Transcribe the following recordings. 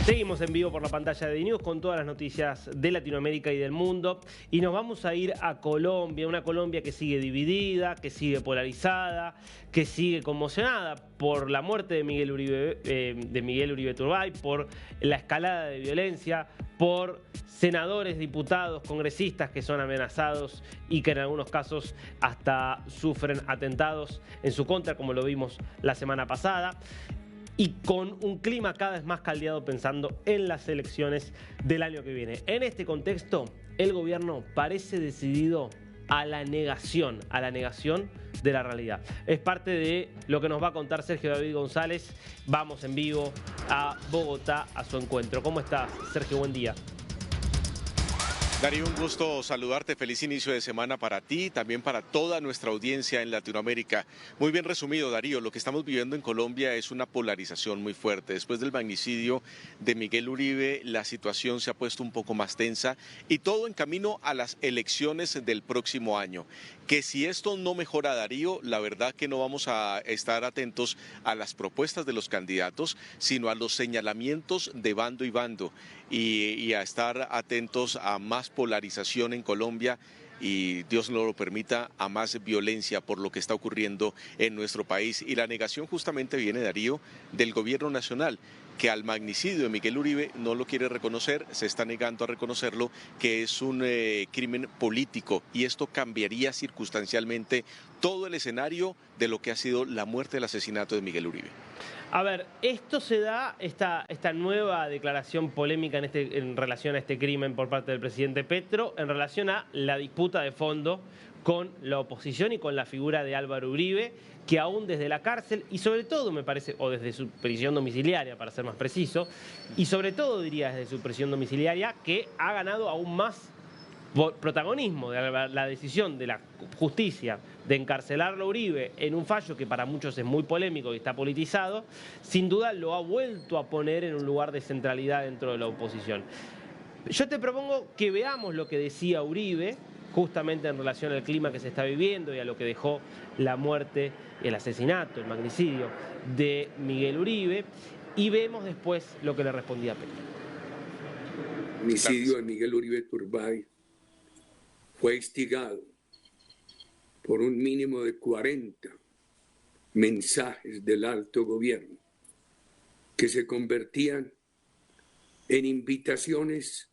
Seguimos en vivo por la pantalla de DNews con todas las noticias de Latinoamérica y del mundo. Y nos vamos a ir a Colombia, una Colombia que sigue dividida, que sigue polarizada, que sigue conmocionada por la muerte de Miguel Uribe Turbay, por la escalada de violencia, por senadores, diputados, congresistas que son amenazados y que en algunos casos hasta sufren atentados en su contra, como lo vimos la semana pasada. Y con un clima cada vez más caldeado pensando en las elecciones del año que viene. En este contexto, el gobierno parece decidido a la negación de la realidad. Es parte de lo que nos va a contar Sergio David González. Vamos en vivo a Bogotá a su encuentro. ¿Cómo estás, Sergio? Buen día. Darío, un gusto saludarte, feliz inicio de semana para ti, también para toda nuestra audiencia en Latinoamérica. Muy bien resumido, Darío, lo que estamos viviendo en Colombia es una polarización muy fuerte. Después del magnicidio de Miguel Uribe, la situación se ha puesto un poco más tensa y todo en camino a las elecciones del próximo año. Que si esto no mejora, Darío, la verdad que no vamos a estar atentos a las propuestas de los candidatos, sino a los señalamientos de bando y bando y a estar atentos a más polarización en Colombia y, Dios no lo permita, a más violencia por lo que está ocurriendo en nuestro país. Y la negación justamente viene, Darío, del gobierno nacional, que al magnicidio de Miguel Uribe no lo quiere reconocer, se está negando a reconocerlo, que es un crimen político, y esto cambiaría circunstancialmente todo el escenario de lo que ha sido la muerte, el asesinato de Miguel Uribe. A ver, esto se da, esta nueva declaración polémica en relación a este crimen por parte del presidente Petro, en relación a la disputa de fondo con la oposición y con la figura de Álvaro Uribe, que aún desde la cárcel, y sobre todo me parece, o desde su prisión domiciliaria para ser más preciso, y sobre todo diría desde su prisión domiciliaria, que ha ganado aún más protagonismo de la decisión de la justicia de encarcelarlo a Uribe en un fallo que para muchos es muy polémico y está politizado, sin duda lo ha vuelto a poner en un lugar de centralidad dentro de la oposición. Yo te propongo que veamos lo que decía Uribe, justamente en relación al clima que se está viviendo y a lo que dejó la muerte, el asesinato, el magnicidio de Miguel Uribe, y vemos después lo que le respondía Petro. El homicidio de Miguel Uribe Turbay fue instigado por un mínimo de 40 mensajes del alto gobierno que se convertían en invitaciones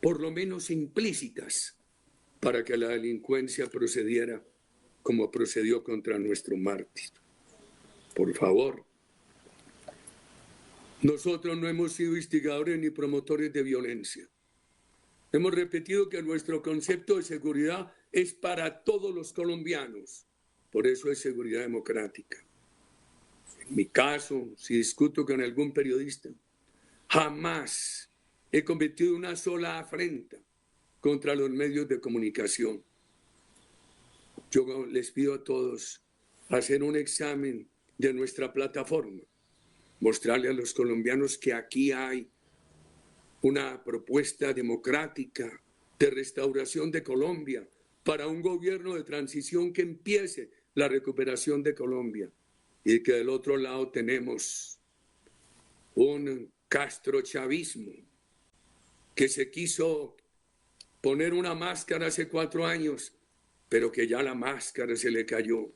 por lo menos implícitas para que la delincuencia procediera como procedió contra nuestro mártir. Por favor, nosotros no hemos sido instigadores ni promotores de violencia. Hemos repetido que nuestro concepto de seguridad es para todos los colombianos. Por eso es seguridad democrática. En mi caso, si discuto con algún periodista, jamás he cometido una sola afrenta contra los medios de comunicación. Yo les pido a todos hacer un examen de nuestra plataforma, mostrarle a los colombianos que aquí hay una propuesta democrática de restauración de Colombia para un gobierno de transición que empiece la recuperación de Colombia, y que del otro lado tenemos un castrochavismo que se quiso poner una máscara hace 4 años, pero que ya la máscara se le cayó.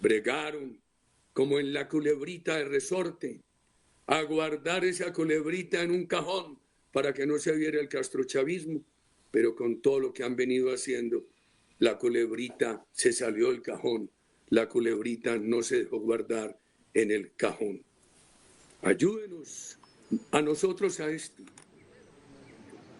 Bregaron como en la culebrita de resorte, a guardar esa culebrita en un cajón para que no se viera el castrochavismo, pero con todo lo que han venido haciendo, la culebrita se salió del cajón, la culebrita no se dejó guardar en el cajón. Ayúdenos a nosotros a esto.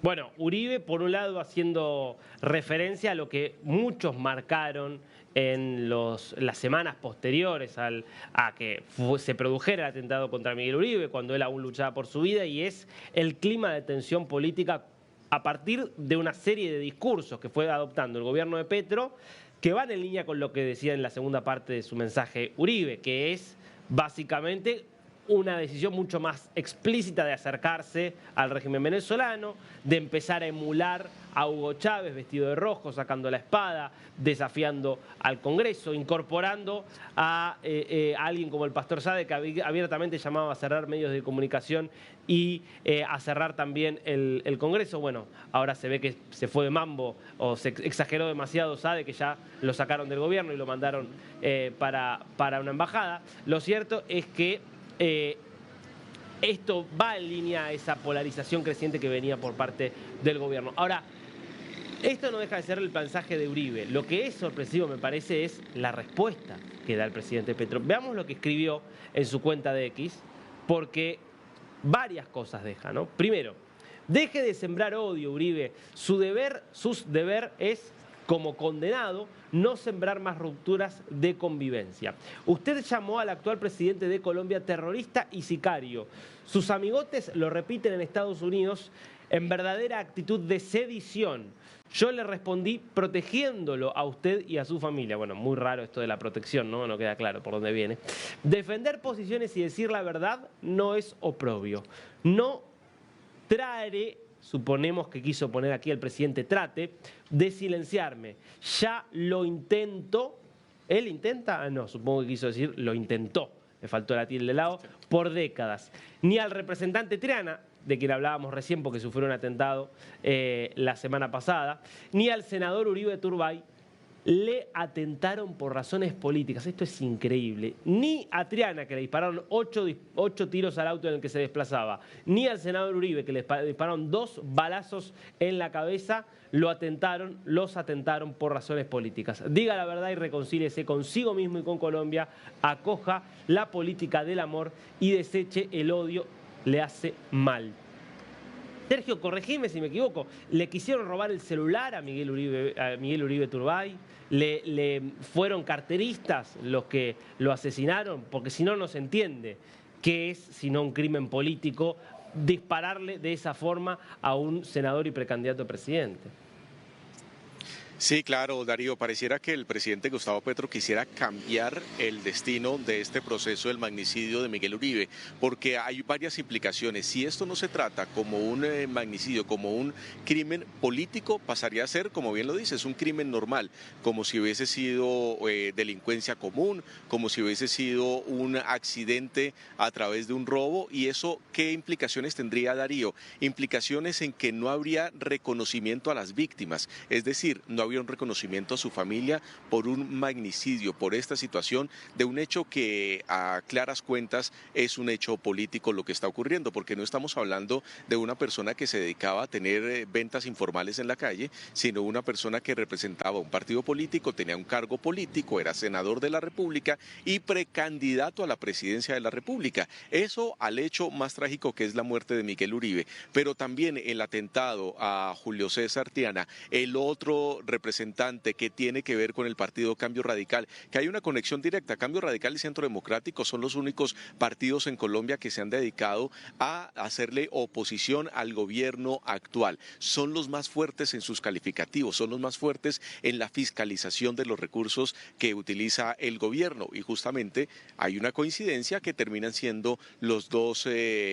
Bueno, Uribe, por un lado, haciendo referencia a lo que muchos marcaron en las semanas posteriores a que se produjera el atentado contra Miguel Uribe, cuando él aún luchaba por su vida, y es el clima de tensión política a partir de una serie de discursos que fue adoptando el gobierno de Petro, que van en línea con lo que decía en la segunda parte de su mensaje Uribe, que es básicamente una decisión mucho más explícita de acercarse al régimen venezolano, de empezar a emular a Hugo Chávez vestido de rojo, sacando la espada, desafiando al Congreso, incorporando a alguien como el Pastor Saade, que abiertamente llamaba a cerrar medios de comunicación y a cerrar también el Congreso. Bueno, ahora se ve que se fue de mambo o se exageró demasiado Saade, que ya lo sacaron del gobierno y lo mandaron para una embajada. Lo cierto es que esto va en línea a esa polarización creciente que venía por parte del gobierno. Ahora, esto no deja de ser el mensaje de Uribe. Lo que es sorpresivo, me parece, es la respuesta que da el presidente Petro. Veamos lo que escribió en su cuenta de X, porque varias cosas deja, ¿no? Primero, deje de sembrar odio, Uribe. Su deber es, como condenado, no sembrar más rupturas de convivencia. Usted llamó al actual presidente de Colombia terrorista y sicario. Sus amigotes lo repiten en Estados Unidos en verdadera actitud de sedición. Yo le respondí protegiéndolo a usted y a su familia. Bueno, muy raro esto de la protección, ¿no? No queda claro por dónde viene. Defender posiciones y decir la verdad no es oprobio. No traeré, suponemos que quiso poner aquí el presidente, trate de silenciarme. Ya lo intento. ¿Él intenta? Ah, no, supongo que quiso decir lo intentó. Me faltó la tilde de lado. Por décadas. Ni al representante Triana, de quien hablábamos recién porque sufrió un atentado la semana pasada, ni al senador Uribe Turbay le atentaron por razones políticas. Esto es increíble. Ni a Triana, que le dispararon 8 tiros al auto en el que se desplazaba, ni al senador Uribe, que le dispararon 2 balazos en la cabeza, los atentaron por razones políticas. Diga la verdad y reconcíliese consigo mismo y con Colombia. Acoja la política del amor y deseche el odio. Le hace mal. Sergio, corregime si me equivoco, le quisieron robar el celular a Miguel Uribe Turbay, le fueron carteristas los que lo asesinaron, porque si no, no se entiende qué es, sino un crimen político, dispararle de esa forma a un senador y precandidato a presidente. Sí, claro, Darío, pareciera que el presidente Gustavo Petro quisiera cambiar el destino de este proceso del magnicidio de Miguel Uribe, porque hay varias implicaciones. Si esto no se trata como un magnicidio, como un crimen político, pasaría a ser, como bien lo dices, un crimen normal, como si hubiese sido delincuencia común, como si hubiese sido un accidente a través de un robo. ¿Y eso qué implicaciones tendría, Darío? Implicaciones en que no habría reconocimiento a las víctimas, es decir, no había un reconocimiento a su familia por un magnicidio, por esta situación de un hecho que a claras cuentas es un hecho político lo que está ocurriendo, porque no estamos hablando de una persona que se dedicaba a tener ventas informales en la calle, sino una persona que representaba un partido político, tenía un cargo político, era senador de la República y precandidato a la presidencia de la República. Eso al hecho más trágico que es la muerte de Miguel Uribe, pero también el atentado a Julio César Triana, el otro representante que tiene que ver con el partido Cambio Radical, que hay una conexión directa. Cambio Radical y Centro Democrático son los únicos partidos en Colombia que se han dedicado a hacerle oposición al gobierno actual. Son los más fuertes en sus calificativos, son los más fuertes en la fiscalización de los recursos que utiliza el gobierno, y justamente hay una coincidencia que terminan siendo los dos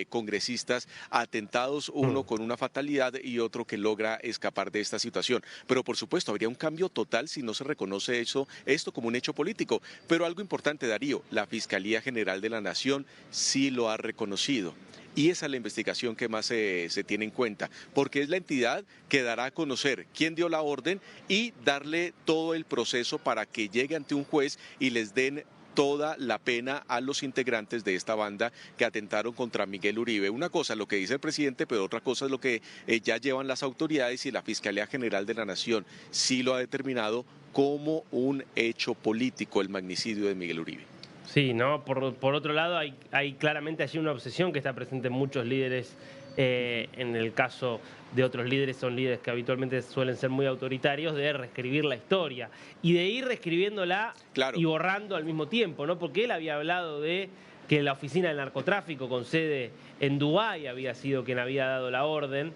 congresistas atentados, uno con una fatalidad y otro que logra escapar de esta situación. Pero por supuesto habría un cambio total si no se reconoce esto como un hecho político. Pero algo importante, Darío, la Fiscalía General de la Nación sí lo ha reconocido. Y esa es la investigación que más se tiene en cuenta, porque es la entidad que dará a conocer quién dio la orden y darle todo el proceso para que llegue ante un juez y les den toda la pena a los integrantes de esta banda que atentaron contra Miguel Uribe. Una cosa es lo que dice el presidente, pero otra cosa es lo que ya llevan las autoridades, y la Fiscalía General de la Nación sí lo ha determinado como un hecho político, el magnicidio de Miguel Uribe. Sí, ¿no? Por otro lado, hay claramente allí una obsesión que está presente en muchos líderes. En el caso de otros líderes, son líderes que habitualmente suelen ser muy autoritarios, de reescribir la historia y de ir reescribiéndola, claro, y borrando al mismo tiempo, ¿no? Porque él había hablado de que la oficina del narcotráfico con sede en Dubái había sido quien había dado la orden,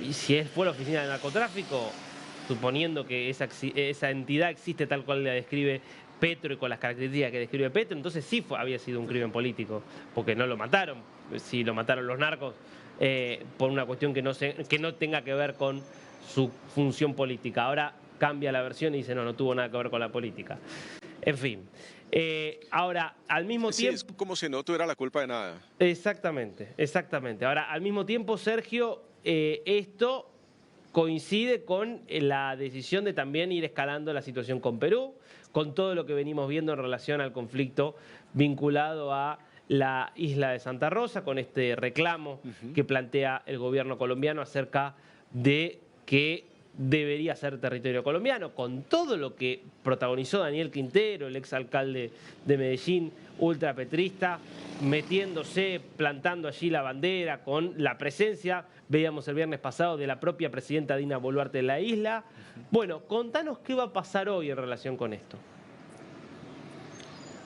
y si fue la oficina del narcotráfico, suponiendo que esa entidad existe tal cual la describe Petro y con las características que describe Petro, entonces sí había sido un crimen político, porque no lo mataron. Si lo mataron los narcos por una cuestión que no tenga que ver con su función política. Ahora cambia la versión y dice no tuvo nada que ver con la política. En fin. Ahora, al mismo tiempo... Sí, es como si no tuviera la culpa de nada. Exactamente, exactamente. Ahora, al mismo tiempo, Sergio, esto coincide con la decisión de también ir escalando la situación con Perú, con todo lo que venimos viendo en relación al conflicto vinculado a la isla de Santa Rosa, con este reclamo que plantea el gobierno colombiano acerca de que debería ser territorio colombiano, con todo lo que protagonizó Daniel Quintero, el exalcalde de Medellín, ultrapetrista, metiéndose, plantando allí la bandera, con la presencia, veíamos el viernes pasado, de la propia presidenta Dina Boluarte en la isla. Bueno, contanos qué va a pasar hoy en relación con esto.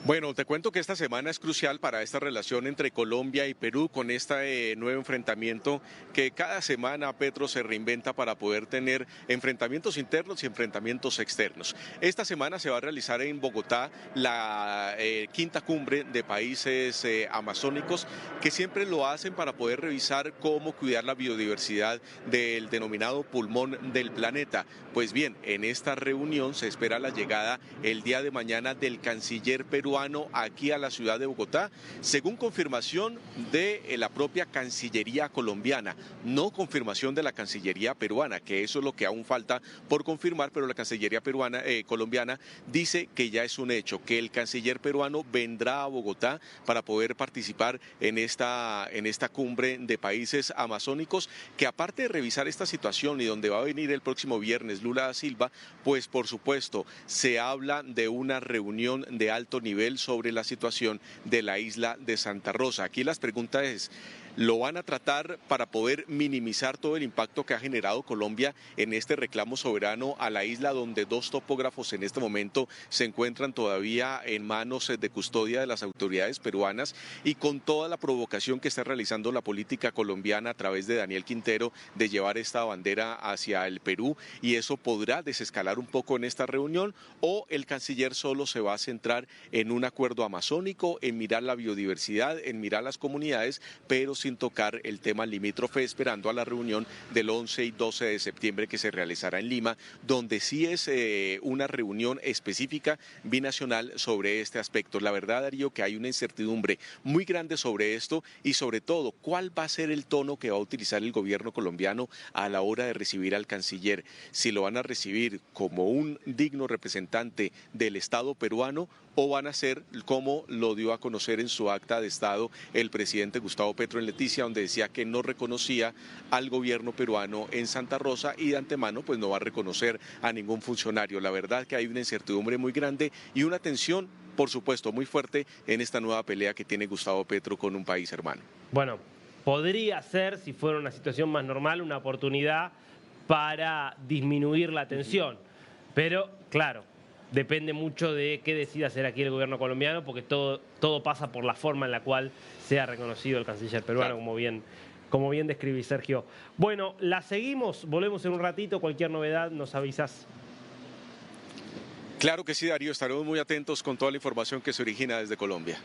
Bueno, te cuento que esta semana es crucial para esta relación entre Colombia y Perú con este nuevo enfrentamiento que cada semana Petro se reinventa para poder tener enfrentamientos internos y enfrentamientos externos. Esta semana se va a realizar en Bogotá la quinta cumbre de países amazónicos que siempre lo hacen para poder revisar cómo cuidar la biodiversidad del denominado pulmón del planeta. Pues bien, en esta reunión se espera la llegada el día de mañana del canciller peruano aquí a la ciudad de Bogotá, según confirmación de la propia Cancillería colombiana, no confirmación de la Cancillería peruana, que eso es lo que aún falta por confirmar, pero la Cancillería colombiana dice que ya es un hecho, que el canciller peruano vendrá a Bogotá para poder participar en esta cumbre de países amazónicos, que aparte de revisar esta situación y donde va a venir el próximo viernes Lula da Silva, pues por supuesto se habla de una reunión de alto nivel sobre la situación de la isla de Santa Rosa. Aquí las preguntas es, ¿lo van a tratar para poder minimizar todo el impacto que ha generado Colombia en este reclamo soberano a la isla, donde dos topógrafos en este momento se encuentran todavía en manos de custodia de las autoridades peruanas, y con toda la provocación que está realizando la política colombiana a través de Daniel Quintero de llevar esta bandera hacia el Perú? Y eso podrá desescalar un poco en esta reunión, o el canciller solo se va a centrar en un acuerdo amazónico, en mirar la biodiversidad, en mirar las comunidades, pero sin tocar el tema limítrofe, esperando a la reunión del 11 y 12 de septiembre que se realizará en Lima, donde sí es una reunión específica binacional sobre este aspecto. La verdad, Darío, que hay una incertidumbre muy grande sobre esto, y sobre todo, ¿cuál va a ser el tono que va a utilizar el gobierno colombiano a la hora de recibir al canciller? Si lo van a recibir como un digno representante del Estado peruano, o van a ser como lo dio a conocer en su acta de Estado el presidente Gustavo Petro en Leticia, donde decía que no reconocía al gobierno peruano en Santa Rosa, y de antemano pues no va a reconocer a ningún funcionario. La verdad que hay una incertidumbre muy grande y una tensión, por supuesto, muy fuerte en esta nueva pelea que tiene Gustavo Petro con un país hermano. Bueno, podría ser, si fuera una situación más normal, una oportunidad para disminuir la tensión, pero claro, depende mucho de qué decida hacer aquí el gobierno colombiano, porque todo pasa por la forma en la cual sea reconocido el canciller peruano, claro, como bien describís, Sergio. Bueno, la seguimos, volvemos en un ratito, cualquier novedad nos avisas. Claro que sí, Darío, estaremos muy atentos con toda la información que se origina desde Colombia.